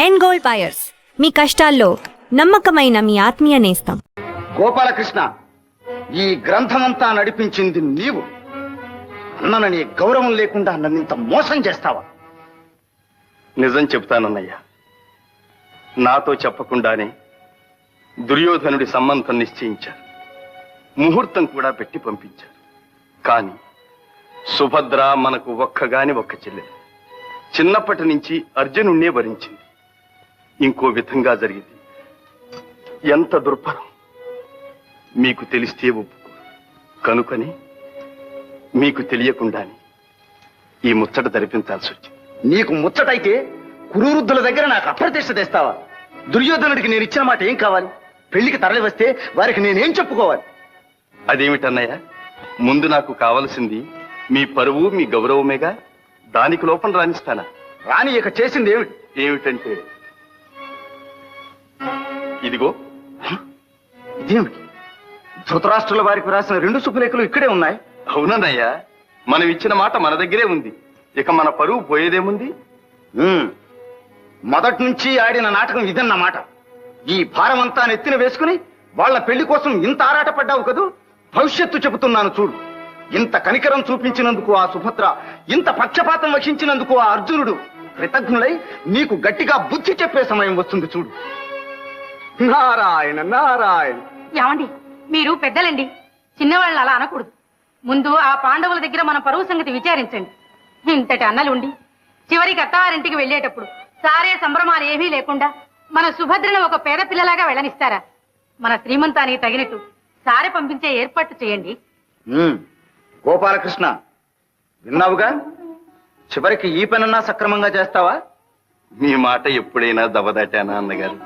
End gold buyers, మీ కష్టాల్లో నమ్మకమైన మీ ఆత్మీయ నేస్తం. గోపాలకృష్ణ, ఈ గ్రంథమంతా నడిపించింది నీవు. అన్ననని గౌరవం లేకుండా నన్నింత మోసం చేస్తావా? నిజం చెప్తానన్నయ్యా, నాతో చెప్పకుండానే దుర్యోధనుడి సంబంధం నిశ్చయించారు. ముహూర్తం కూడా పెట్టి పంపించారు. కానీ సుభద్ర మనకు ఒక్కగాని ఒక్క చెల్లెలు. చిన్నప్పటి నుంచి అర్జునుణ్ణే భరించింది. ఇంకో విధంగా జరిగింది. ఎంత దుర్భరం! మీకు తెలిస్తే ఒప్పుకో. కనుకని మీకు తెలియకుండానే ఈ ముచ్చట జరిపించాల్సి వచ్చింది. నీకు ముచ్చటైతే కురువృద్ధుల దగ్గర నాకు అప్రతిష్ట తెస్తావా? దుర్యోధనుడికి నేను ఇచ్చిన మాట ఏం కావాలి? పెళ్లికి తరలి వస్తే వారికి నేనేం చెప్పుకోవాలి? అదేమిటన్నయ్య, ముందు నాకు కావలసింది మీ పరువు, మీ గౌరవమేగా. దానికి లోపం రాణిస్తానా? రాని ఇక చేసింది ఏమిటి? ఏమిటంటే ఇదిగో. ఇదేమిటి? ధృతరాష్ట్రుల వారికి రాసిన 2 శుభలేఖలు ఇక్కడే ఉన్నాయి. అవునన్నయ్యా, మనం ఇచ్చిన మాట మన దగ్గరే ఉంది. ఇక మన పరువు పోయేదేముంది? మొదటి నుంచి ఆడిన నాటకం ఇదన్నమాట. ఈ భారమంతా నెత్తిన వేసుకుని వాళ్ళ పెళ్లి కోసం ఇంత ఆరాటపడ్డావు కదూ. భవిష్యత్తు చెబుతున్నాను చూడు. ఇంత కనికరం చూపించినందుకు ఆ సుభద్ర, ఇంత పక్షపాతం వహించినందుకు ఆ అర్జునుడు కృతజ్ఞులై నీకు గట్టిగా బుద్ధి చెప్పే సమయం వస్తుంది చూడు. నారాయణ నారాయణ. ఏమండి, మీరు పెద్దలండి, చిన్నవాళ్ళని అలా అనకూడదు. ముందు ఆ పాండవుల దగ్గర మన పరువు సంగతి విచారించండి. ఇంతటి అన్నలుండి చివరికి అత్తారింటికి వెళ్ళేటప్పుడు సారే సంభ్రమాలు ఏమీ లేకుండా మన సుభద్రను ఒక పేద పిల్లలాగా వెళ్ళనిస్తారా? మన శ్రీమంతానికి తగినట్టు సారె పంపించే ఏర్పాటు చేయండి. గోపాలకృష్ణ, విన్నావుగా? చివరికి ఈ పనన్నా సక్రమంగా చేస్తావా? మీ మాట ఎప్పుడైనా దవదాటానా అన్నగారు?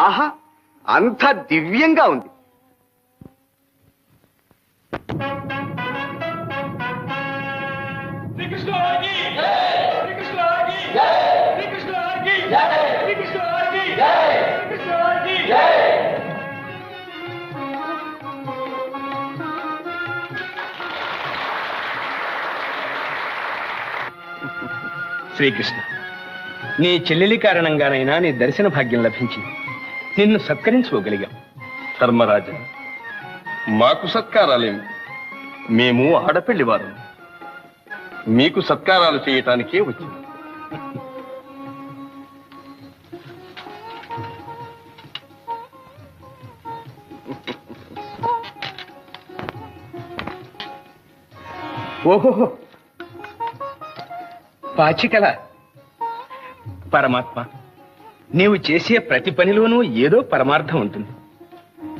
ఆహా, అంత దివ్యంగా ఉంది. శ్రీకృష్ణ, నీ చెల్లెలి కారణంగానైనా నీ దర్శన భాగ్యం లభించింది. నిన్ను సత్కరించుకోగలిగాం. ధర్మరాజా, మాకు సత్కారాలేమి? మేము ఆడపెళ్లి వారు. మీకు సత్కారాలు చేయటానికే వచ్చింది. ఓహో, పాచికల పరమాత్మ, నీవు చేసే ప్రతి పనిలోనూ ఏదో పరమార్థం ఉంటుంది.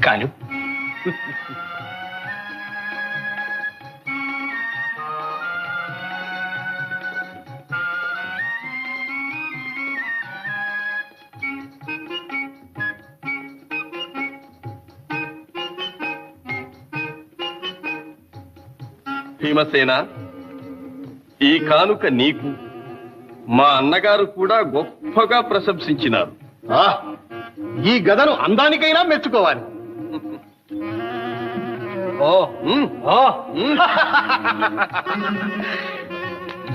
కాను భీమసేన, ఈ కానుక నీకు మా అన్నగారు కూడా గొప్పగా ప్రశంసించినారు. ఈ గదను అందానికైనా మెచ్చుకోవాలి.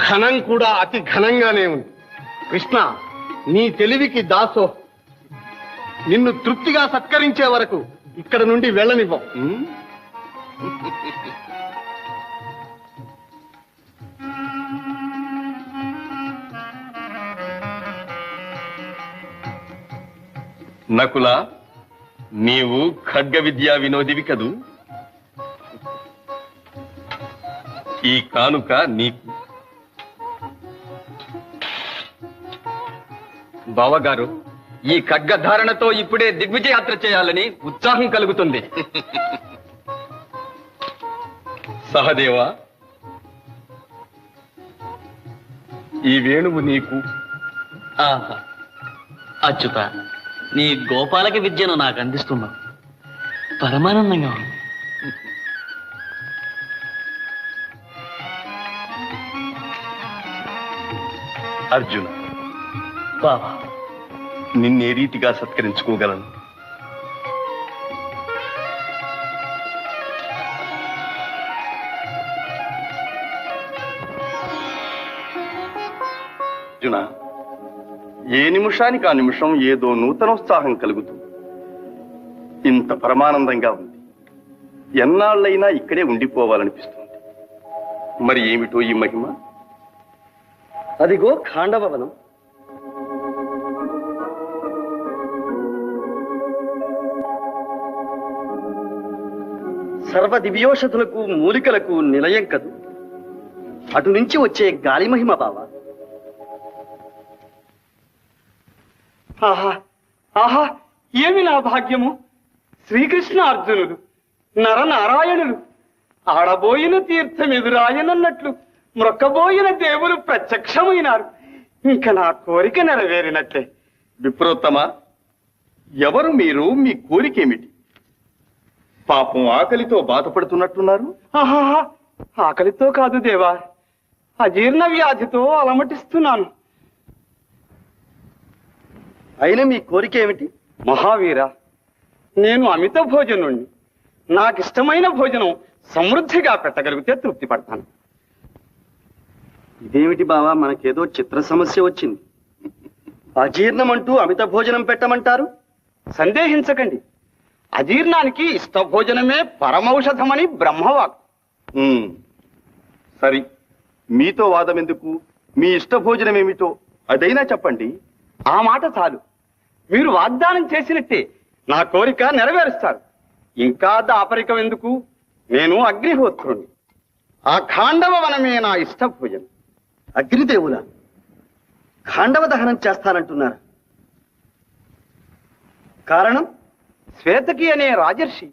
ఘనం కూడా అతి ఘనంగానే ఉంది. కృష్ణ, నీ తెలివికి దాసో. నిన్ను తృప్తిగా సత్కరించే వరకు ఇక్కడ నుండి వెళ్ళనివ్వం. నకుల, నీవు ఖడ్గ విద్యా వినోదివి కదూ. ఈ కానుక నీకు. బావగారు, ఈ ఖడ్గధారణతో ఇప్పుడే దిగ్విజయాత్ర చేయాలని ఉత్సాహం కలుగుతుంది. సహదేవా, ఈ వేణువు నీకు. ఆహా, అచ్యుత, నీ గోపాలక విద్యను నాకు అందిస్తున్నావు. పరమానందంగా ఉంది. అర్జున, బావా, నిన్నే రీతిగా సత్కరించుకోగలను? అర్జున, ఏ నిమిషానికి ఆ నిమిషం ఏదో నూతనోత్సాహం కలుగుతుంది. ఇంత పరమానందంగా ఉంది. ఎన్నాళ్ళైనా ఇక్కడే ఉండిపోవాలనిపిస్తుంది. మరి ఏమిటో ఈ మహిమ? అదిగో ఖాండవవనం. సర్వ దివ్యోషధులకు మూలికలకు నిలయం కదు. అటు నుంచి వచ్చే గాలి మహిమ బావ. ఆహా ఆహా, ఏమి నా భాగ్యము! శ్రీకృష్ణ అర్జునుడు నరనారాయణులు ఆడబోయిన తీర్థం ఎదురాయనన్నట్లు మ్రొక్కబోయిన దేవులు ప్రత్యక్షమైనారు. ఇంక నా కోరిక నెరవేరినట్లే. విప్రోత్తమ, ఎవరు మీరు? మీ కోరికేమిటి? పాపం ఆకలితో బాధపడుతున్నట్టున్నారు. ఆహా, ఆకలితో కాదు దేవా, అజీర్ణ వ్యాధితో అలమటిస్తున్నాను. అయినా మీ కోరిక ఏమిటి? మహావీర, నేను అమిత భోజనుణ్ణి. నాకిష్టమైన భోజనం సమృద్ధిగా పెట్టగలిగితే తృప్తి పడతాను. ఇదేమిటి బావా, మనకేదో చిత్ర సమస్య వచ్చింది. అజీర్ణం అంటూ అమిత భోజనం పెట్టమంటారు? సందేహించకండి, అజీర్ణానికి ఇష్ట భోజనమే పరమౌషధమని బ్రహ్మవాక్. సరి, మీతో వాదం ఎందుకు? మీ ఇష్ట భోజనం ఏమిటో అదైనా చెప్పండి. ఆ మాట చాలు. మీరు వాగ్దానం చేసినట్టే నా కోరిక నెరవేరుస్తారు. ఇంకా దాపరికం ఎందుకు? నేను అగ్నిహోత్రుణ్ణి. ఆ ఖాండవ వనమే నా ఇష్ట భోజనం. అగ్నిదేవుల ఖాండవ దహనం చేస్తానంటున్నారు. కారణం? శ్వేతకి అనే రాజర్షి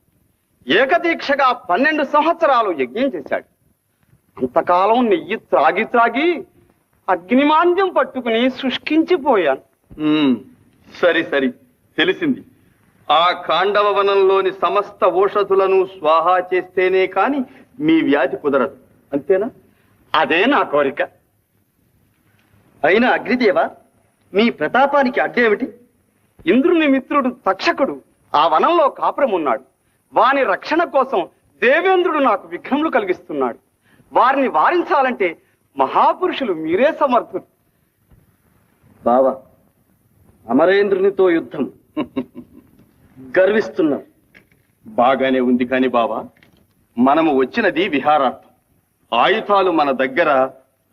ఏకదీక్షగా 12 సంవత్సరాలు యజ్ఞం చేశాడు. అంతకాలం నెయ్యి త్రాగి త్రాగి అగ్నిమాంద్యం పట్టుకుని శుష్కించిపోయాను. సరి సరి, తెలిసింది. ఆ ఖాండవ వనంలోని సమస్త ఓషధులను స్వాహా చేస్తేనే కాని మీ వ్యాధి కుదరదు, అంతేనా? అదే నా కోరిక. అయినా అగ్నిదేవ, మీ ప్రతాపానికి అడ్డేమిటి? ఇంద్రుని మిత్రుడు తక్షకుడు ఆ వనంలో కాపురమున్నాడు. వాని రక్షణ కోసం దేవేంద్రుడు నాకు విఘ్నములు కలిగిస్తున్నాడు. వారిని వారించాలంటే మహాపురుషులు మీరే సమర్థులు. బావా, అమరేంద్రునితో యుద్ధం గర్విస్తున్నారు. బాగానే ఉంది కాని బావా, మనము వచ్చినది విహారార్థం. ఆయుధాలు మన దగ్గర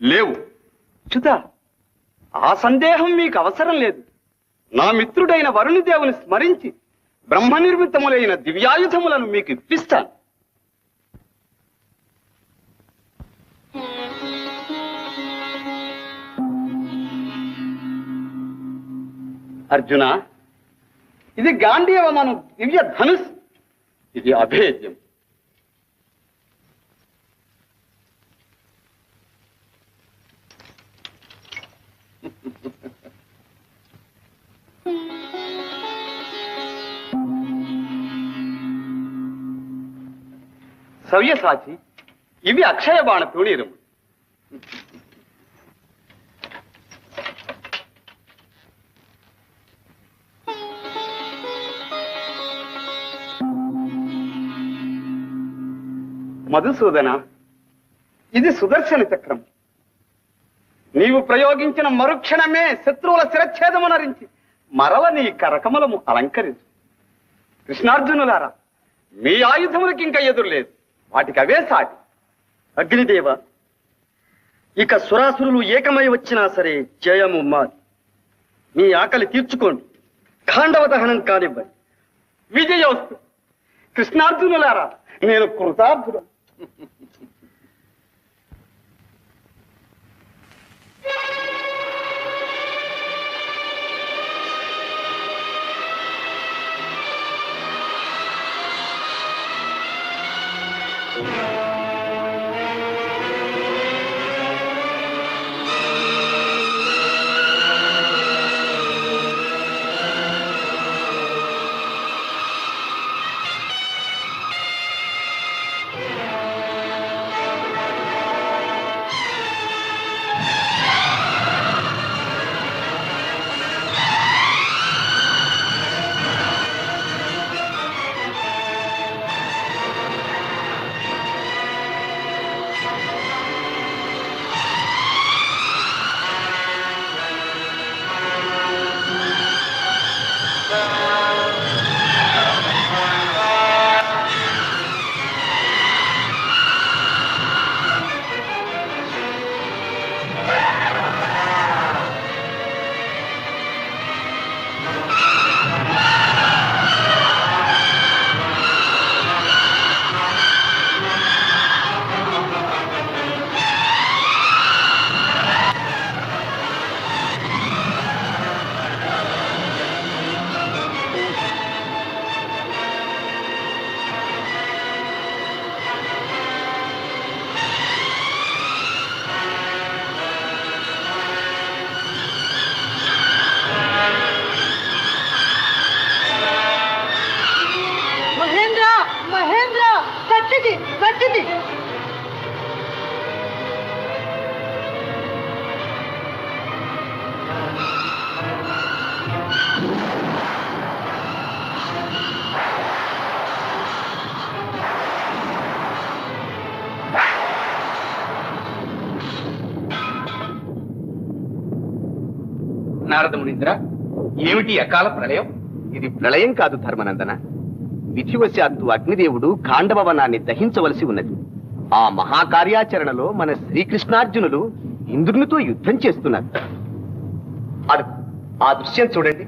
లేవు. చ్యుత, ఆ సందేహం మీకు అవసరం లేదు. నా మిత్రుడైన వరుణి దేవుని స్మరించి బ్రహ్మ నిర్మితములైన దివ్యాయుధములను మీకు ఇప్పిస్తాను. అర్జున, ఇది గాంధీవ మన దివ్య ధనుస్. ఇది అభేద్యం. సవ్యసాచి, ఇవి అక్షయ బాణ తూణీరము. మధుసూదన, ఇది సుదర్శన చక్రం. నీవు ప్రయోగించిన మరుక్షణమే శత్రువుల శిరచ్ఛేదమునరించి మరల నీ కరకమలము అలంకరించు. కృష్ణార్జునులారా, మీ ఆయుధములకి ఇంకా ఎదురులేదు. వాటికి అవే సాటి. అగ్నిదేవ, ఇక సురాసురులు ఏకమై వచ్చినా సరే జయము మాది. మీ ఆకలి తీర్చుకోండి, ఖాండవ దహనం కానివ్వండి. విజయోస్తు. కృష్ణార్జునులారా, నేను కృతార్థుడు. నారద మునీంద్ర, ఏమిటి అకాల ప్రళయం? ఇది ప్రళయం కాదు ధర్మనందన. విధివశాత్తు అగ్నిదేవుడు ఖాండవ వనాన్ని దహించవలసి ఉన్నది. ఆ మహాకార్యాచరణలో మన శ్రీకృష్ణార్జునులు ఇంద్రునితో యుద్ధం చేస్తున్నారు. అది ఆ దృశ్యం చూడండి.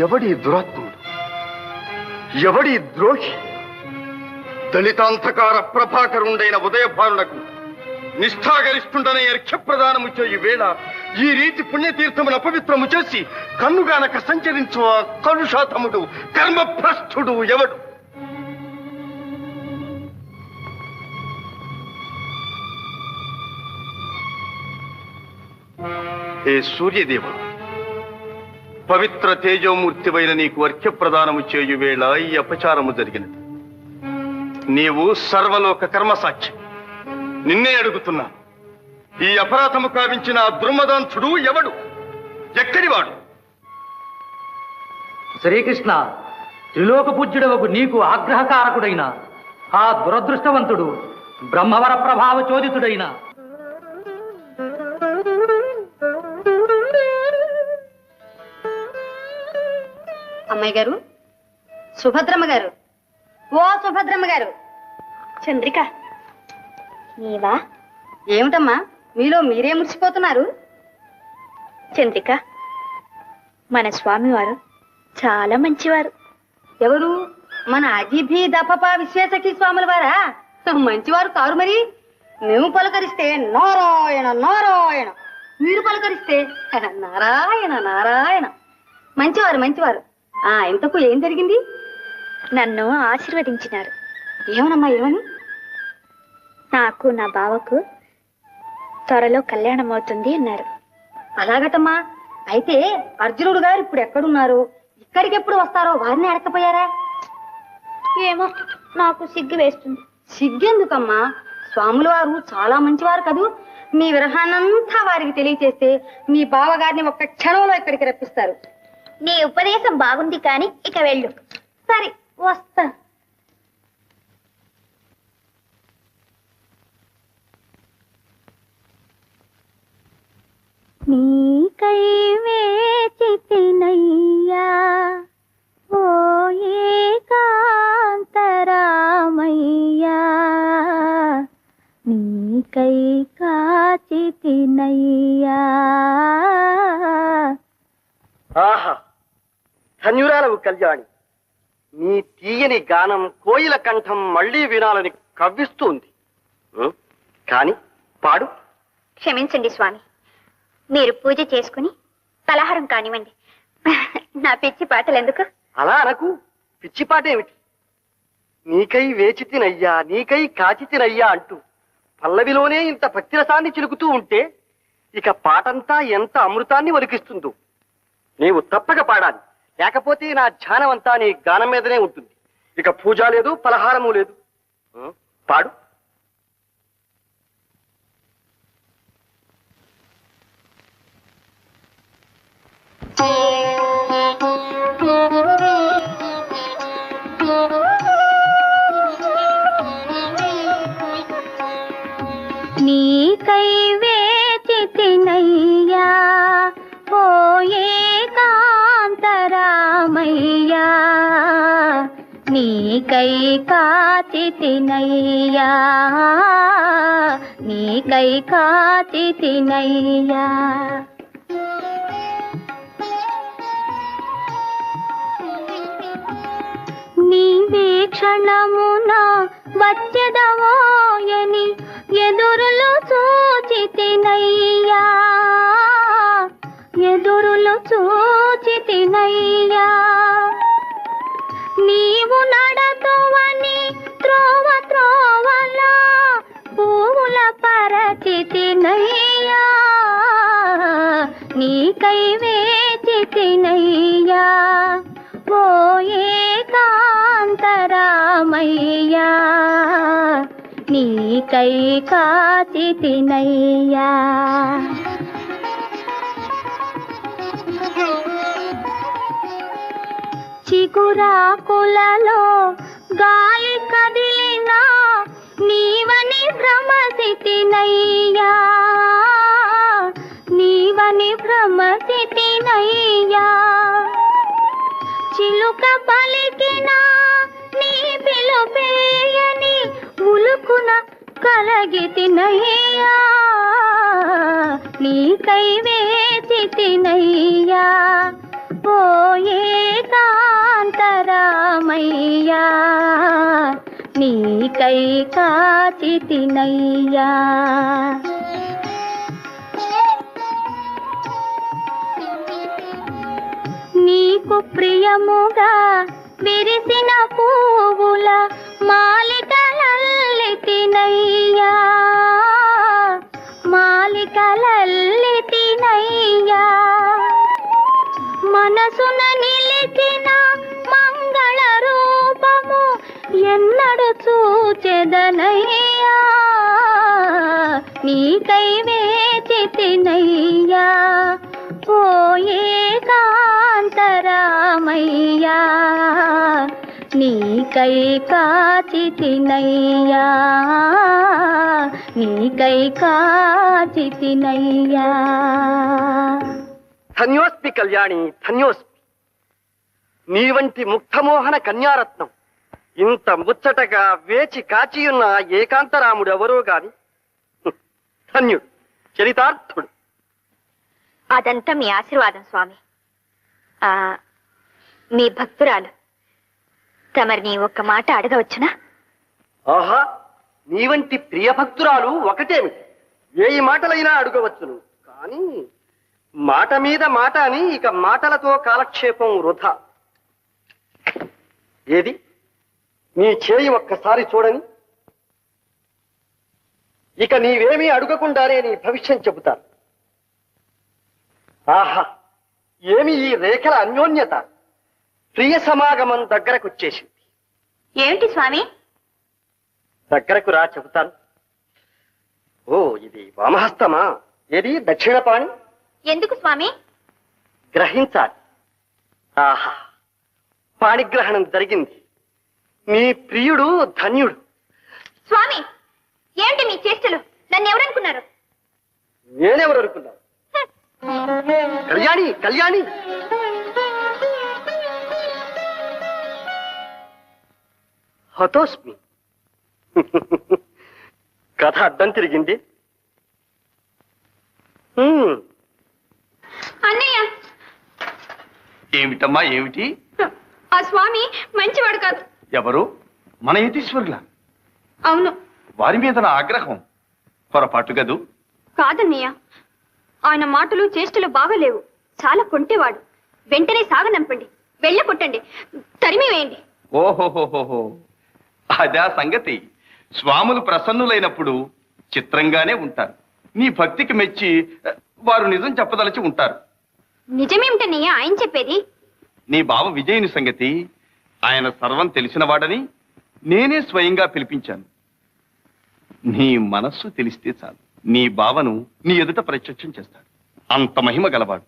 ఎవడి దురాత్ముడు, ఎవడి ద్రోహి? దళితాంధకార ప్రభాకరుండైన ఉదయభానులకు నిష్ఠాగరిష్ఠుండనే అర్ఘ్యప్రదానము చేయు వేళ ఈ రీతి పుణ్యతీర్థమును అపవిత్రము చేసి కన్నుగానక సంచరించు ఆ కలుషాతముడు, కర్మభ్రష్టుడు ఎవడు? హే సూర్యదేవ, పవిత్ర తేజోమూర్తివైన నీకు అర్ఘ్యప్రదానము చేయు వేళ ఈ అపచారము జరిగినది. నీవు సర్వలోక కర్మసాక్షి. నిన్నే అడుగుతున్నా, ఈ అపరాధము కావించిన ఆ దుర్మదాంతుడు ఎవడు? ఎక్కడివాడు? శ్రీకృష్ణ, త్రిలోక పూజ్యుడవకు నీకు ఆగ్రహకారకుడైన ఆ దురదృష్టవంతుడు బ్రహ్మవర ప్రభావ చోదితుడైన అమ్మాయి గారు, సుభద్రమ్మ గారు, ఓ సుభద్రమ్మ గారు. చంద్రిక, నీవా? ఏమిటమ్మా మీలో మీరే మురిసిపోతున్నారు? చంద్రిక, మన స్వామివారు చాలా మంచివారు. ఎవరు? మన అజిభి దపప విశ్వేశకి స్వాముల వారా? మంచివారు కారు మరి. మేము పలకరిస్తే నారాయణ నారాయణ, మీరు పలకరిస్తే నారాయణ నారాయణ. మంచివారు మంచివారు. ఇంతకు ఏం జరిగింది? నన్ను ఆశీర్వదించినారు. ఏమనమ్మా, ఏమని? నాకు నా బావకు త్వరలో కళ్యాణం అవుతుంది అన్నారు. అలాగటమ్మా. అయితే అర్జునుడు గారు ఇప్పుడు ఎక్కడున్నారు, ఇక్కడికి ఎప్పుడు వస్తారో వారిని అడకపోయారా? ఏమో, నాకు సిగ్గు వేస్తుంది. సిగ్గెందుకమ్మా? స్వాముల వారు చాలా మంచివారు కదూ. మీ విరహాన్నంతా వారికి తెలియచేస్తే మీ బావగారిని ఒక్క క్షణంలో ఇక్కడికి రప్పిస్తారు. నీ ఉపదేశం బాగుంది, కానీ ఇక వెళ్ళు. సరే, వస్తా. నీకై వేచితినయ్యా ఓ ఏకాంతరామయ్యా, నీకై కాచితినయ్యా. ఆహా, ధన్యురాలవు కళ్యాణి. నీ తీయని గానం కోయిల కంఠం మళ్లీ వినాలని కవ్విస్తుంది. కాని పాడు. క్షమించండి స్వామి, మీరు పూజ చేసుకుని పలహారం కానివ్వండి. నా పిచ్చి పాటలు ఎందుకు? అలా అనకు. పిచ్చిపాట ఏమిటి? నీకై వేచితినయ్యా, నీకై కాచితినయ్యా అంటూ పల్లవిలోనే ఇంత భక్తిరసాన్ని చిలుకుతూ ఉంటే ఇక పాటంతా ఎంత అమృతాన్ని ఒలికిస్తుందో. నీవు తప్పక పాడాలి, లేకపోతే నా ధ్యానమంతా నీ గానం మీదనే ఉంటుంది. ఇక పూజ లేదు, పలహారము లేదు. పాడు. నీకై వేచితినయ్యా ఓ ఏకాంతరామయ్యా, నీకై కాచితినయ్యా, నీకై కాచితినయ్యా. నీవే క్షణమున వచ్చెదవోయని ఎదురులు చూచితి నిన్ను చూచితినయ్యా నీవు నడతువని త్రోవ త్రోవలా పూల పరచితినయ్యా నీకై వేచితినయ్యా ఓ ఏకాంతరామయ్యా నీకై కాచితినయ్యా చిగురాకులలో గాలి కదిలినా నీవని భ్రమసితినయ్యా నీవని భ్రమసితినయ్యా చిలుక పలికినా నీ పిలుపేయని ఉలుకున కలగితినయ్యా నీకై వేచితినయ్యా ఓ ఏకాంతరామయ్యా నీకై కాచితినయ్యా నీకు ప్రియముగా విరిసిన పువ్వుల మాలికలల్లితినయ్యా మాలికలల్లితినయ్యా మనసున నిలిచిన మంగళ రూపము ఎన్నడు చూచెదనయ్యా నీకై వేచితినయ్యా ఓ ఏకాంతరామయ్యా నీకై కాచితినయ్యా నీకై కాచితినయ్యా ధన్యోస్మి కళ్యాణి ధన్యోస్మి నీ వంటి ముగ్ధమోహన కన్యారత్నం ఇంత ముచ్చటగా వేచి కాచియున్న ఏకాంతరాముడు ఎవరో గాని ధన్యుడు చరితార్థుడు అదంతా మీ ఆశీర్వాదం స్వామి మీ భక్తురాలు తమరిని ఒక్క మాట అడగవచ్చునా ఆహా నీ వంటి ప్రియ భక్తురాలు ఒకటేమిటి వేయి మాటలైనా అడగవచ్చును కానీ మాట మీద మాట అని ఇక మాటలతో కాలక్షేపం వృధా ఏది నీ చేయి ఒక్కసారి చూడని ఇక నీవేమీ అడగకుండానే నీ భవిష్యం చెబుతాను ఆహా ఏమి ఈ రేఖల అన్యోన్యత ప్రియ సమాగమం దగ్గరకొచ్చేసింది ఏమిటి స్వామి దగ్గరకు రా చెబుతాను ఓ ఇది వామహస్తమా ఏది దక్షిణపాణి ఎందుకు స్వామి గ్రహించాలి ఆహా పాణిగ్రహణం జరిగింది నీ ప్రియుడు ధన్యుడు స్వామి ఏంటి మీ చేష్టలు నన్ను ఎవరనుకున్నారు నేనెవరు అనుకున్నావు కళ్యాణి కళ్యాణి హతోస్మి కథ అడ్డం తిరిగింది అన్నయ్య ఏమిటమ్మా ఏమిటి? ఆ స్వామి మంచివాడు కాదు. ఎవరు? మన యతీశ్వరుల? అవును. వారి మీద నా ఆగ్రహం పొరపాటు గదు. కాదన్నయ్య, ఆయన మాటలు చేష్టలు బాగలేవు. చాలా కొంటేవాడు. వెంటనే సాగనంపండి, వెళ్ళ కొట్టండి, తరిమి వేయండి. ఓహోహోహో, అదా సంగతి. స్వాములు ప్రసన్నులైనప్పుడు చిత్రంగానే ఉంటారు. నీ భక్తికి మెచ్చి వారు నిజం చెప్పదలిచి ఉంటారు. నిజమేమిటన్నయ్య ఆయన చెప్పేది? నీ బావ విజయుని సంగతి ఆయన సర్వం తెలిసినవాడని నేనే స్వయంగా పిలిపించాను. నీ మనస్సు తెలిస్తే చాలు, నీ బావను నీ ఎదుట ప్రత్యక్షం చేస్తాడు. అంత మహిమ గలవాడు.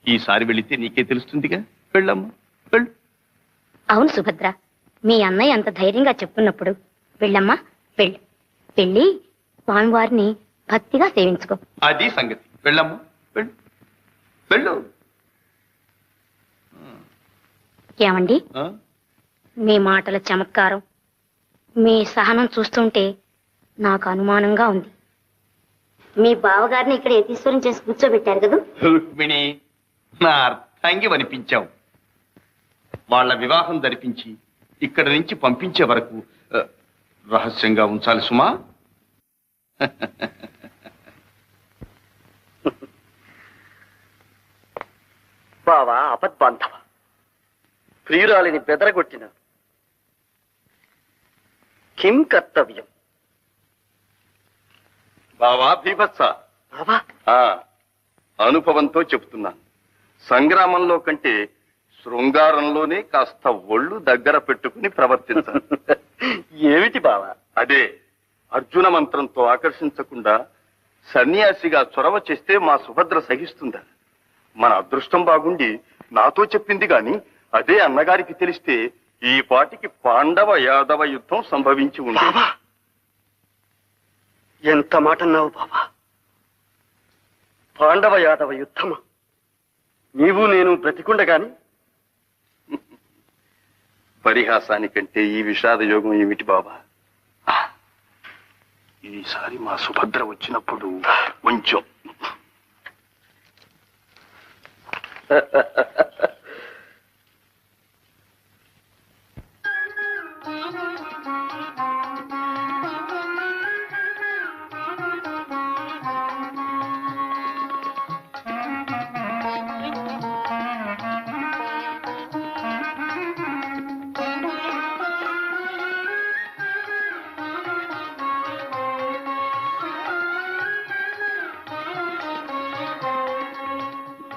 ఈసారి వెళితే నీకే తెలుస్తుందిగా. వెళ్ళమ్మా, వెళ్ళు. అవును సుభద్ర, మీ అన్నయ్య అంత ధైర్యంగా చెప్తున్నప్పుడు వెళ్ళమ్మా, వెళ్ళు. వెళ్ళి స్వామివారిని భక్తిగా సేవించుకో. అది సంగతి. వెళ్ళమ్మా, వెళ్ళు, వెళ్ళు. ఏమండి, మీ మాటల చమత్కారం, మీ సహనం చూస్తుంటే నాకు అనుమానంగా ఉంది. మీ బావగారిని ఇక్కడ యతీశ్వరం చేసి కూర్చోబెట్టారు కదా? రుక్మిణి, నా అర్థాంగి వనిపించావు. వాళ్ళ వివాహం జరిపించి ఇక్కడి నుంచి పంపించే వరకు రహస్యంగా ఉంచాలి సుమా. బావా అపద్బాంధవ, ప్రియురాలిని బెదరగొట్టిన కిం కర్తవ్యం? బావా భీభత్స, బావా ఆ, అనుభవంతో చెప్తున్నాను. సంగ్రామంలో కంటే శృంగారంలోనే కాస్త ఒళ్ళు దగ్గర పెట్టుకుని ప్రవర్తించాలి. ఏమిటి బావా? అదే, అర్జున మంత్రంతో ఆకర్షించకుండా సన్యాసిగా చొరవ చేస్తే మా సుభద్ర సహిస్తుందా? మన అదృష్టం బాగుండి నాతో చెప్పింది గాని అదే అన్నగారికి తెలిస్తే ఈ పాటికి పాండవ యాదవ యుద్ధం సంభవించి ఉండేది. బావా ఎంత మాట అన్నావు బావా! పాండవ యాదవ యుద్ధమా? నీవు నేను బ్రతికుండగాని? పరిహాసానికంటే ఈ విషాద యోగం ఏమిటి బాబా? ఈసారి మా సుభద్ర వచ్చినప్పుడు కొంచెం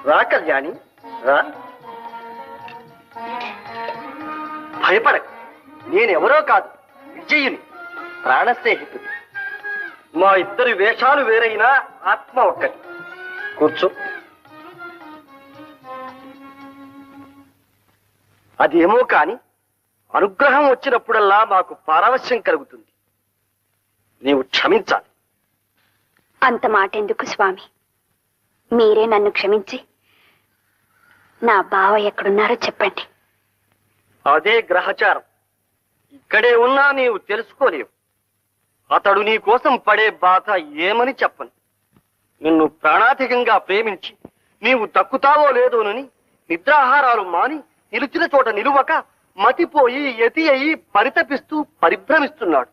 రా కళ్యాణి, రా. భయపడక, నేనెవరో కాదు, విజయుని ప్రాణ స్నేహితుడు. మా ఇద్దరి వేషాలు వేరైనా ఆత్మ ఒక్కటి. కూర్చో. అదేమో కాని అనుగ్రహం వచ్చినప్పుడల్లా మాకు పారవశ్యం కలుగుతుంది. నీవు క్షమించాలి. అంత మాట ఎందుకు స్వామి? మీరే నన్ను క్షమించి నా బావ ఎక్కడున్నారో చెప్పండి. అదే గ్రహచారం. ఇక్కడే ఉన్నా నీవు తెలుసుకోలేవు. అతడు నీ కోసం పడే బాధ ఏమని చెప్పను. నిన్ను ప్రాణాధికంగా ప్రేమించి నీవు దక్కుతావో లేదోనని నిద్రాహారాలు మాని నిలిచిన చోట నిలువక మతిపోయి యతి అయి పరితపిస్తూ పరిభ్రమిస్తున్నాడు.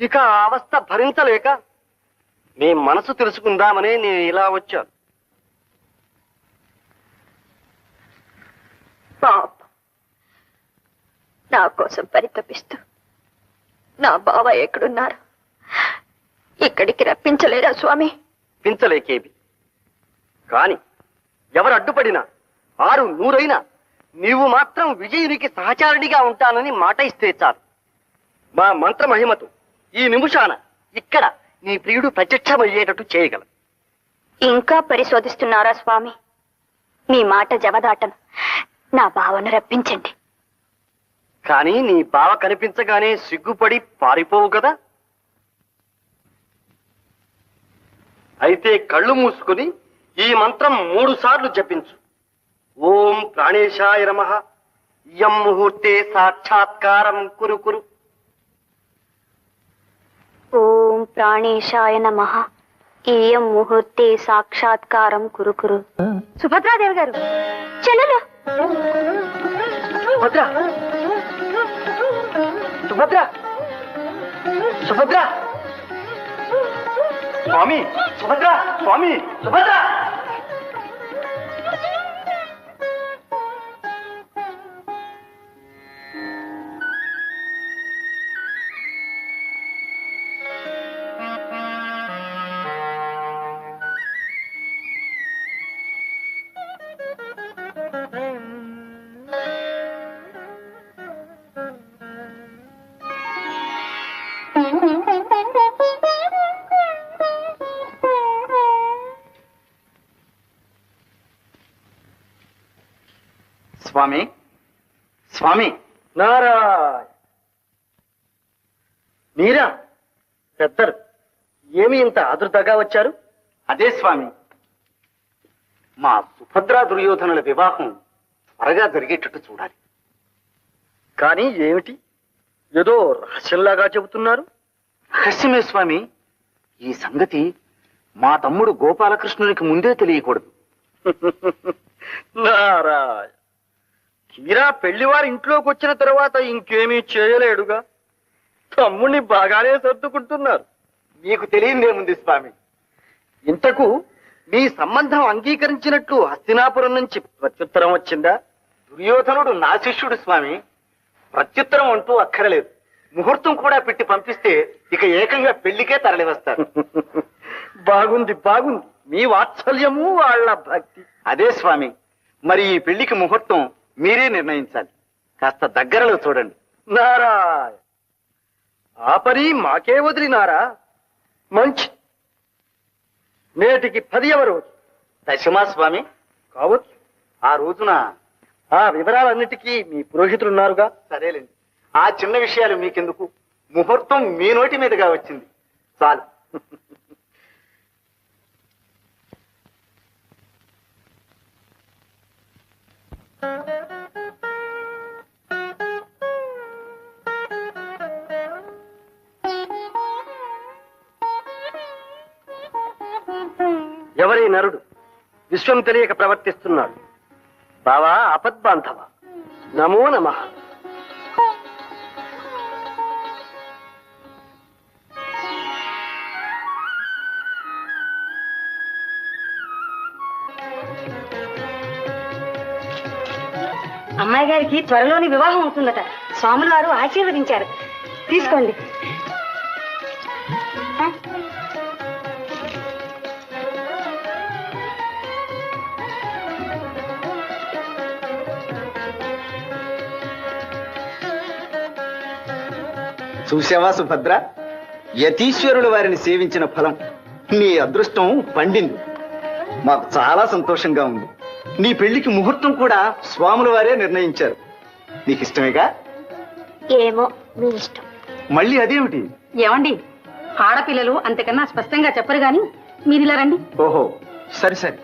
ఇక ఆ అవస్థ భరించలేక నీ మనసు తెలుసుకుందామనే నేను ఇలా వచ్చాను. పాప నా కోసం పరితపిస్తూ నా బావ ఎక్కడున్నారు? ఇక్కడికి రప్పించలేరా స్వామి? పించలేకేవి కాని ఎవరు అడ్డుపడినా 6 100 నీవు మాత్రం విజయునికి సహచారిణిగా ఉంటానని మాట ఇస్తే చాలు. మా మంత్ర మహిమతో ఈ నిమిషాన ఇక్కడ నీ ప్రియుడు ప్రత్యక్షమయ్యేటట్టు చేయగలం. ఇంకా పరిశోధిస్తున్నారా స్వామి? మీ మాట జవదాటను. నా బావను రప్పించండి. కానీ నీ బావ కనిపించగానే సిగ్గుపడి పారిపోవు కదా? అయితే కళ్ళు మూసుకుని ఈ మంత్రం 3 సార్లు జపించు. ఓం ప్రాణేశాయ నమః. యం ముహూర్తే సాక్షాత్కారం కురు కురు. ఓం ప్రాణేశాయ నమః. ఏయం ముహూర్తే సాక్షాత్కారం కురు కురు. సుభద్రాదేవి గారు, చెల్లెలు. సుభద్ర, సుభద్ర, సుభద్ర, స్వామి, సుభద్ర, స్వామి, సుభద్ర. స్వామి, స్వామి. నారాయణ, మీరా? పెద్దలు ఏమి ఇంత ఆదుర్దాగా వచ్చారు? అదే స్వామి, మా సుభద్రా దుర్యోధనుల వివాహం త్వరగా జరిగేటట్టు చూడాలి. కానీ ఏమిటి, ఏదో రహస్యంలాగా చెబుతున్నారు? రహస్యమే స్వామి. ఈ సంగతి మా తమ్ముడు గోపాలకృష్ణునికి ముందే తెలియకూడదు. నారాయణ, తీరా పెళ్లివారి ఇంట్లోకి వచ్చిన తర్వాత ఇంకేమీ చేయలేడుగా. తమ్ముణ్ణి బాగానే సర్దుకుంటున్నారు. మీకు తెలియదేముంది స్వామి. ఇంతకు మీ సంబంధం అంగీకరించినట్లు హస్తినాపురం నుంచి ప్రత్యుత్తరం వచ్చిందా? దుర్యోధనుడు నా శిష్యుడు స్వామి. ప్రత్యుత్తరం అంటూ అక్కరలేదు. ముహూర్తం కూడా పెట్టి పంపిస్తే ఇక ఏకంగా పెళ్లికే తరలి వస్తారు. బాగుంది బాగుంది, మీ వాత్సల్యము వాళ్ళ భక్తి. అదే స్వామి, మరి ఈ పెళ్లికి ముహూర్తం మీరే నిర్ణయించాలి. కాస్త దగ్గరలో చూడండి. నారాయణ, ఆ పని మాకే వదిలినారా? మంచి, నేటికి 10వ రోజు. దశమా స్వామి కావచ్చు. ఆ రోజున ఆ వివరాలన్నిటికీ మీ పురోహితులున్నారుగా. సరేలేండి, ఆ చిన్న విషయాలు మీకెందుకు? ముహూర్తం మీ నోటి మీదుగా వచ్చింది చాలు. ఎవరి నరుడు విశ్వం తెలియక ప్రవర్తిస్తున్నాడు? బావా అపద్బాంధవ, నమో నమః. అమ్మాయి గారికి త్వరలోని వివాహం అవుతుందట. స్వాముల వారు ఆశీర్వదించారు. తీసుకోండి. చూసావా సుభద్ర, యతీశ్వరుడు వారిని సేవించిన ఫలం. నీ అదృష్టం పండింది. మాకు చాలా సంతోషంగా ఉంది. నీ పెళ్లికి ముహూర్తం కూడా స్వాముల వారే నిర్ణయించారు. నీకు ఇష్టమేగా? ఏమో, మీ ఇష్టం. మళ్ళీ అదేమిటి? ఏమండి, ఆడపిల్లలు అంతకన్నా స్పష్టంగా చెప్పరు గాని మీరు ఇలా రండి. ఓహో, సరే సరే.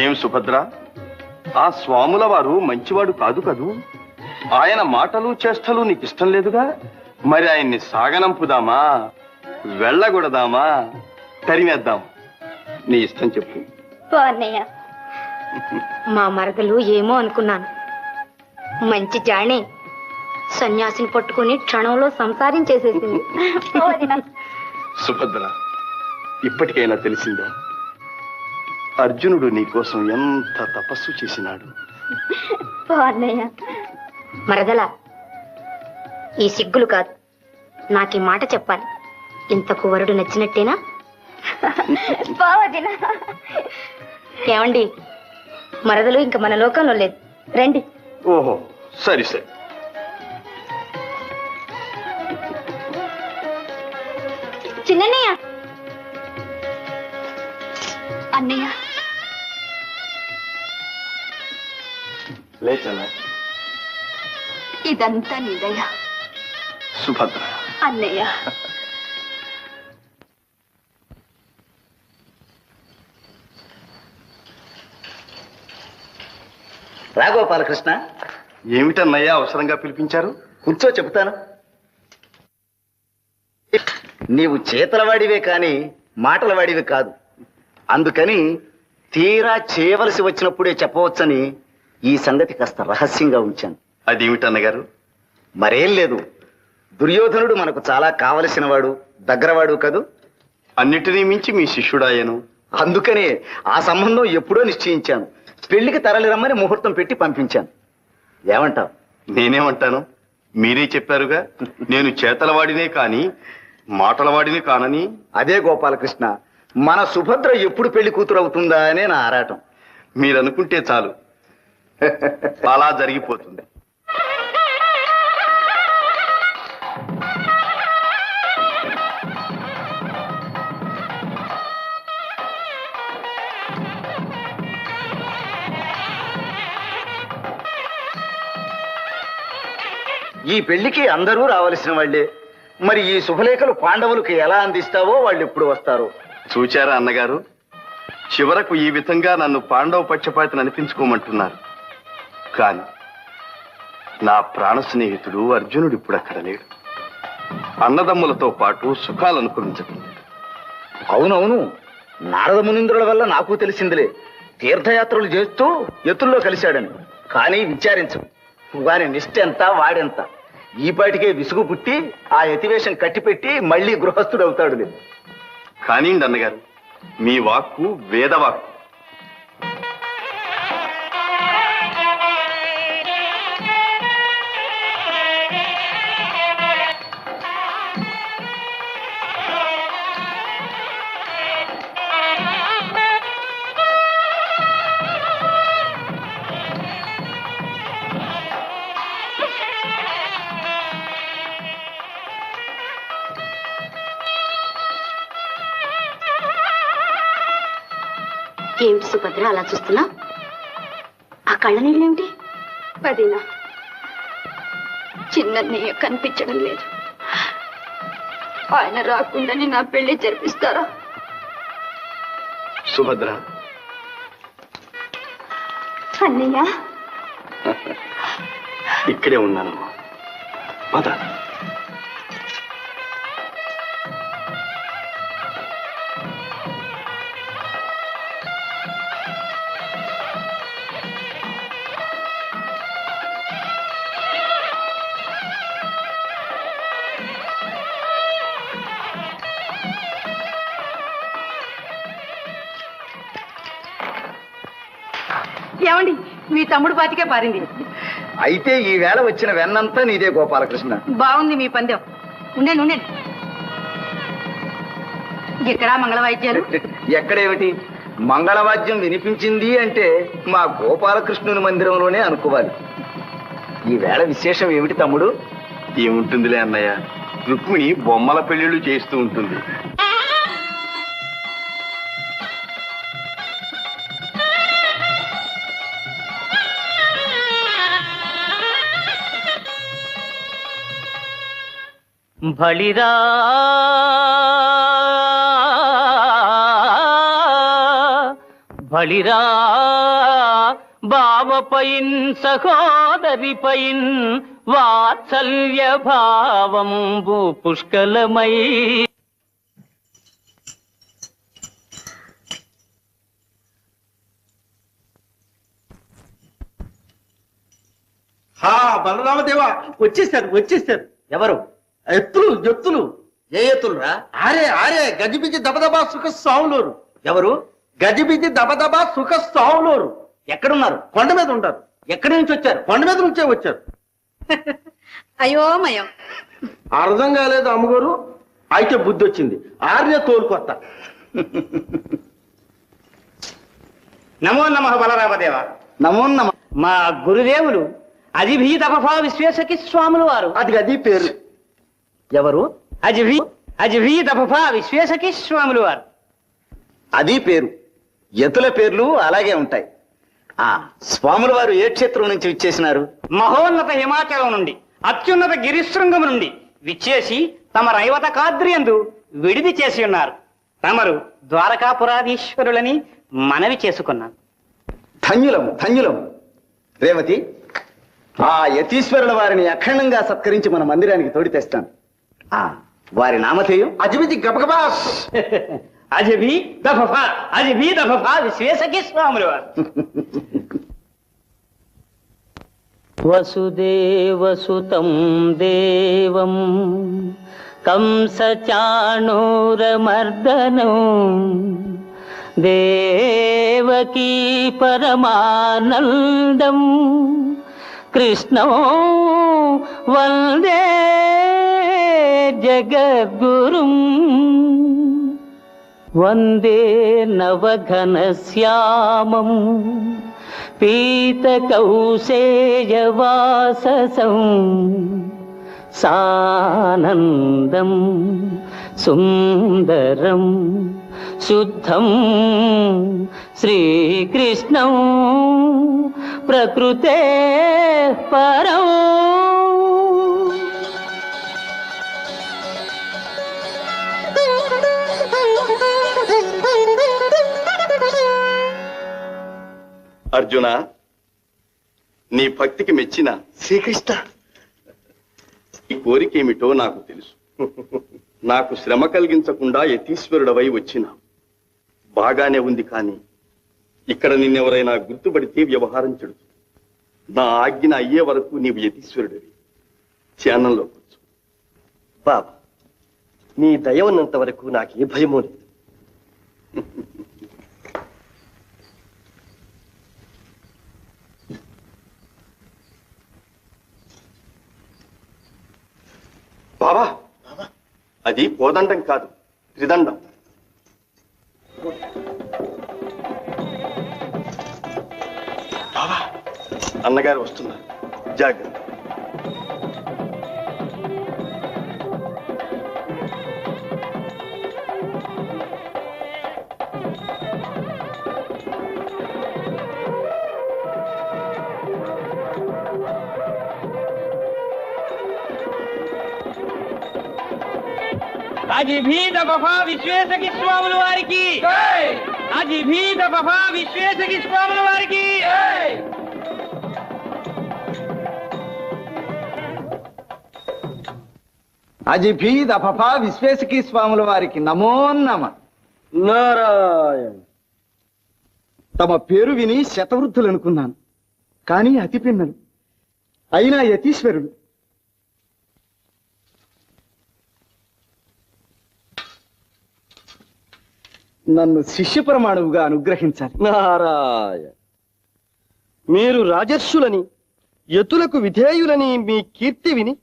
ఏం సుభద్ర, ఆ స్వాముల వారు మంచివాడు కాదు కదూ? ఆయన మాటలు చేష్టలు నీకు ఇష్టం లేదుగా? మరి ఆయన్ని సాగనంపుదామా, వెళ్ళగొడదామా, తరిమేద్దాం? నీ ఇష్టం చెప్పు. అన్నయ్య, మా మరదలు ఏమో అనుకున్నాను. మంచి జాణే, సన్యాసిని పట్టుకుని క్షణంలో సంసారం చేసేసింది. సుభద్ర, ఇప్పటికైనా తెలిసిందా అర్జునుడు నీకోసం ఎంత తపస్సు చేసినాడు? అన్నయ్య, మరదలా, ఈ సిగ్గులు కాదు, నాకీ మాట చెప్పాలి. ఇంతకు వరుడు నచ్చినట్టేనా? ఏమండి, మరదలు ఇంక మన లోకంలో లేదు. రండి. ఓహో, సరి సరి. చిన్నయ్య, అన్నయ్య, లేచనా? ఇదంతా నీదయ్యా. సుభద్ర, అన్నయ్య, రాగోపాలకృష్ణ, ఏమిటన్నయ్యా అవసరంగా పిలిపించారు? కూర్చో, చెబుతాను. నీవు చేతలవాడివే కాని మాటలవాడివి కాదు. అందుకని తీరా చేయవలసి వచ్చినప్పుడే చెప్పవచ్చని ఈ సంగతి కాస్త రహస్యంగా ఉంచాను. అదేమిటన్నగారు? మరేం లేదు, దుర్యోధనుడు మనకు చాలా కావలసిన వాడు, దగ్గరవాడు కదూ. అన్నిటినీ మించి మీ శిష్యుడాయను. అందుకనే ఆ సంబంధం ఎప్పుడో నిశ్చయించాను. పెళ్లికి తరలి రమ్మని ముహూర్తం పెట్టి పంపించాను. ఏమంటావు? నేనేమంటాను? మీరే చెప్పారుగా, నేను చేతలవాడినే కాని మాటలవాడిని కానని. అదే గోపాలకృష్ణ, మన సుభద్ర ఎప్పుడు పెళ్లి కూతురు అవుతుందా అనే నా ఆరాటం. మీరనుకుంటే చాలు, అలా జరిగిపోతుంది. ఈ పెళ్లికి అందరూ రావలసిన వాళ్లే. మరి ఈ శుభలేఖలు పాండవులకు ఎలా అందిస్తావో వాళ్ళు ఎప్పుడు వస్తారో. చూచారా అన్నగారు, చివరకు ఈ విధంగా నన్ను పాండవ పక్షపాతిని అనిపించుకోమంటున్నారు. కాని నా ప్రాణ స్నేహితుడు అర్జునుడు ఇప్పుడు అక్కడ లేడు. అన్నదమ్ములతో పాటు సుఖాలు అనుభవించడం. అవునవును, నారద మునీంద్రుల వల్ల నాకు తెలిసిందిలే. తీర్థయాత్రలు చేస్తూ ఎత్తుల్లో కలిశాడని. కానీ విచారించు, వాని నిష్ఠ ఎంత, వాడెంత. ఈపాటికే విసుగు పుట్టి ఆ యతివేషం కట్టిపెట్టి మళ్ళీ గృహస్థుడు అవుతాడు లేదు. కానివ్వండి అన్నగారు, మీ వాక్కు వేదవాక్కు. ఏమిటి సుభద్ర అలా చూస్తున్నా? ఆ కళ్ళ నీళ్ళేమిటి? పదినా చిన్నయ్య కనిపించడం లేదు. ఆయన రాకుండానే నా పెళ్లి జరిపిస్తారా? సుభద్ర, అన్నయ్య ఇక్కడే ఉన్నానమ్మా. పద. ఏమండి, మీ తమ్ముడు బాతికే పారింది. అయితే ఈ వేళ వచ్చిన వెన్నంతా నీదే గోపాలకృష్ణ. బాగుంది మీ పందెం. ఉండండి ఉండండి. ఎక్కడా మంగళవాయిద్యాలు? ఎక్కడేమిటి, మంగళవాద్యం వినిపించింది అంటే మా గోపాలకృష్ణుని మందిరంలోనే అనుకోవాలి. ఈ వేళ విశేషం ఏమిటి తమ్ముడు? ఏముంటుందిలే అన్నయ్య, రుక్మిణి బొమ్మల పెళ్లిళ్ళు చేస్తూ ఉంటుంది. బలిరా బలిరా బావపైన్ సహోదరిపైన్ వాత్సల్య భావంబు పుష్కలమై. బలరామదేవా, వచ్చేసారు. ఎవరు? ఎత్తులు. ఏ ఎత్తులురా? ఆరే గజిబిజి దబదబా సుఖ సావులోరు. ఎవరు? గజిబిజి దబదబా సుఖ సావులోరు. ఎక్కడున్నారు? కొండ మీద ఉంటారు. ఎక్కడి నుంచి వచ్చారు? కొండ మీద నుంచే వచ్చారు. అయోమయం. అర్థం కాలేదు అమ్మగారు. అయితే బుద్ధి వచ్చింది. ఆర్య తోలుకొత్త. నమో నమః బలరామదేవ. నమో నమ. మా గురుదేవులు అజిభీతపఫా విశ్వేశకి స్వాములు వారు. అది పేరు. ఎవరు? అజిభీతపఫా విశ్వేశకి స్వాములు వారు. అది పేరు. ఎతుల పేర్లు అలాగే ఉంటాయి. ఆ స్వాముల వారు ఏ క్షేత్రం నుంచి విచ్చేసినారు? మహోన్నత హిమాచలం నుండి, అత్యున్నత గిరిశృంగం నుండి విచ్చేసి తమ రైవత కాద్రియందు విడిది చేసి ఉన్నారు. తమరు ద్వారకాపురాధీశ్వరులని మనవి చేసుకున్నాను. ధన్యులం. రేవతి, ఆ యతీశ్వరుల వారిని అఖండంగా సత్కరించి మన మందిరానికి తోడి తెస్తాను. వారి నామధేయం? అజిబిజి గబగబా అజిభీతపఫా విశ్వేశకి స్వాములు వారు. వసుదేవసుతం దేవం కంసచాణూరమర్దనం దేవకీ పరమానందం కృష్ణో వందే జగద్గురుం వందే నవఘనశ్యామం పీతకౌశేయవాససం సానందం సుందరం శుద్ధం శ్రీకృష్ణం ప్రకృతే పరం. అర్జున, నీ భక్తికి మెచ్చిన శ్రీకృష్ణ, ఈ కోరికేమిటో నాకు తెలుసు. నాకు శ్రమ కలిగించకుండా యతీశ్వరుడవై వచ్చిన బాగానే ఉంది. కానీ ఇక్కడ నిన్నెవరైనా గుర్తుపడితే వ్యవహారం చెడుతుంది. నా ఆజ్ఞ అయ్యే వరకు నీవు యతీశ్వరుడివి. ధ్యానంలో కూర్చో. బాబా, నీ దయ ఉన్నంత వరకు నాకు ఏ భయమూ లేదు. బాబా, అది కోదండం కాదు, త్రిదండం. బాబా, అన్నగారు వస్తున్నారు, జాగ్రత్త. అజిభీత బఫా విశ్వేశకి స్వాముల వారికి, అజిభీత బఫా విశ్వేశకి స్వాముల వారికి. అజిభీద్ అఫఫా విశ్వేశకి స్వాముల వారికి నమో నమ. నారాయణ. తమ పేరు విని శతవృద్ధులు అనుకున్నాను, కానీ అతి పిన్నలు అయినా యతీశ్వరుడు. నన్ను శిష్య ప్రమాణువుగా అనుగ్రహించాలి. నారాయణ. మీరు రాజర్షులని, యతులకు విధేయులని మీ కీర్తి విని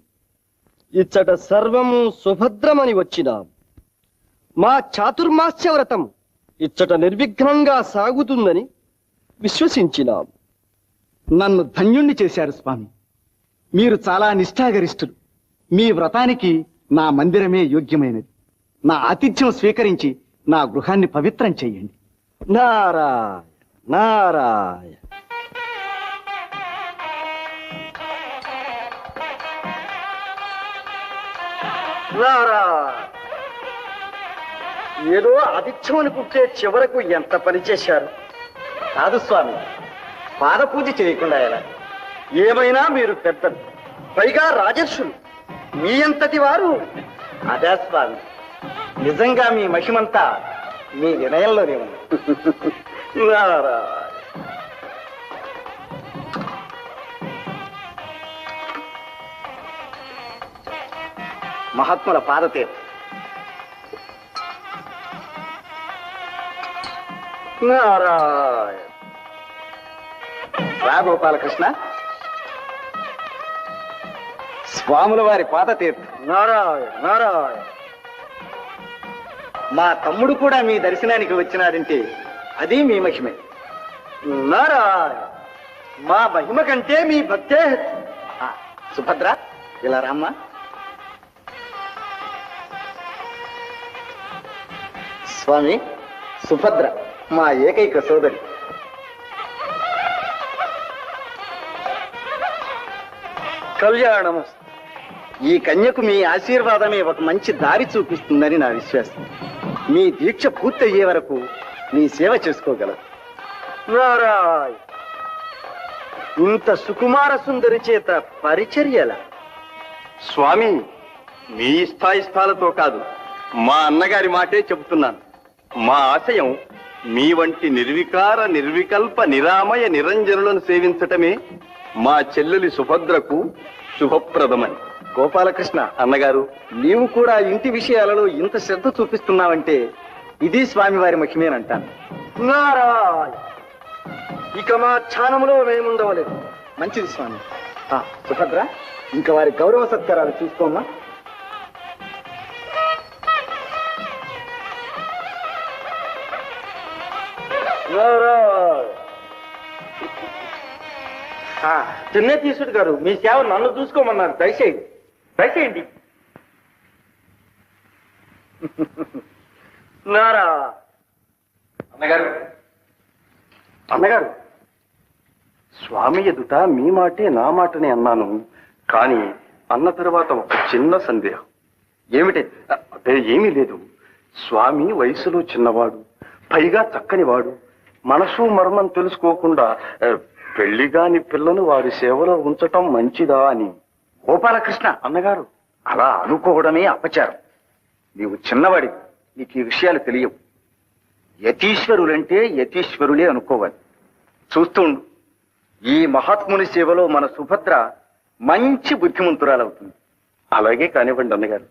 ఇచ్చట సర్వము సుభద్రమని వచ్చినాం. మా చాతుర్మాస్య వ్రతం ఇచ్చట నిర్విఘ్నంగా సాగుతుందని విశ్వసించినాం. నన్ను ధన్యుణ్ణి చేశారు స్వామి. మీరు చాలా నిష్ఠాగరిష్ఠులు. మీ వ్రతానికి నా మందిరమే యోగ్యమైనది. నా ఆతిథ్యం స్వీకరించి నా గృహాన్ని పవిత్రం చెయ్యండి. నారాయణ నారాయణ. నారాయణ. ఏదో ఆతిథ్యం అనుకుంటే చివరకు ఎంత పని చేశారు. కాదు స్వామి, పాద పూజ చేయకుండా ఎలా? ఏమైనా మీరు పెద్దలు, పైగా రాజర్షులు, మీ అంతటి వారు. అదే స్వామి, నిజంగా మీ మహిమంతా మీ వినయంలోనే ఉంది. నారాయణ. మహాత్ముల పాదతీర్థం. నారాయణ. రా గోపాలకృష్ణ, స్వాముల వారి పాదతీర్థం. నారాయణ నారాయణ. మా తమ్ముడు కూడా మీ దర్శనానికి వచ్చినాడంటే అది మీ మహిమే. నారాయణ. మా మహిమ కంటే మీ భక్తే. సుభద్ర, ఇలా రామ్మా. స్వామి, సుభద్ర మా ఏకైక సోదరి. కళ్యాణము. ఈ కన్యకు మీ ఆశీర్వాదమే ఒక మంచి దారి చూపిస్తుందని నా విశ్వాసం. మీ దీక్ష పూర్తయ్యే వరకు మీ సేవ చేసుకోగలరు. నారాయణ. ఇంత సుకుమార సుందరి చేత పరిచర్యల. స్వామి, మీ ఇష్టాయిష్టాలతో కాదు, మా అన్నగారి మాటే చెబుతున్నాను. మా ఆశయం మీ వంటి నిర్వికార నిర్వికల్ప నిరామయ నిరంజనులను సేవించటమే మా చెల్లెలి సుభద్రకు శుభప్రదమని. గోపాలకృష్ణ, అన్నగారు, నీవు కూడా ఇంటి విషయాలలో ఇంత శ్రద్ధ చూపిస్తున్నావంటే ఇది స్వామివారి మహిమేనంటాను. నారాయణ. ఇక మా ధ్యానంలో మేముండవలేదు. మంచిది స్వామి. సుభద్ర, ఇంకా వారి గౌరవ సత్కారాలు చూసుకోమ్మా. చిన్న తీసుడు గారు, మీ సేవ నన్ను చూసుకోమన్నారు. దయచేయండి దయచేయండి. నారా. అన్నగారు, అన్నగారు, స్వామి ఎదుట మీ మాటే నా మాటనే అన్నాను. కానీ అన్న తర్వాత ఒక చిన్న సందేహం. ఏమిటి? అదే ఏమీ లేదు. స్వామి వయసులో చిన్నవాడు, పైగా చక్కనివాడు. మనసు మర్మం తెలుసుకోకుండా పెళ్లిగాని పిల్లను వారి సేవలో ఉంచటం మంచిదా అని. గోపాలకృష్ణ, అన్నగారు, అలా అనుకోవడమే అపచారం. నీవు చిన్నవాడి, నీకు ఈ విషయాలు తెలియవు. యతీశ్వరులంటే యతీశ్వరులే అనుకోవాలి. చూస్తుండు, ఈ మహాత్ముని సేవలో మన సుభద్ర మంచి బుద్ధిమంతురాలవుతుంది. అలాగే కానివ్వండి అన్నగారు.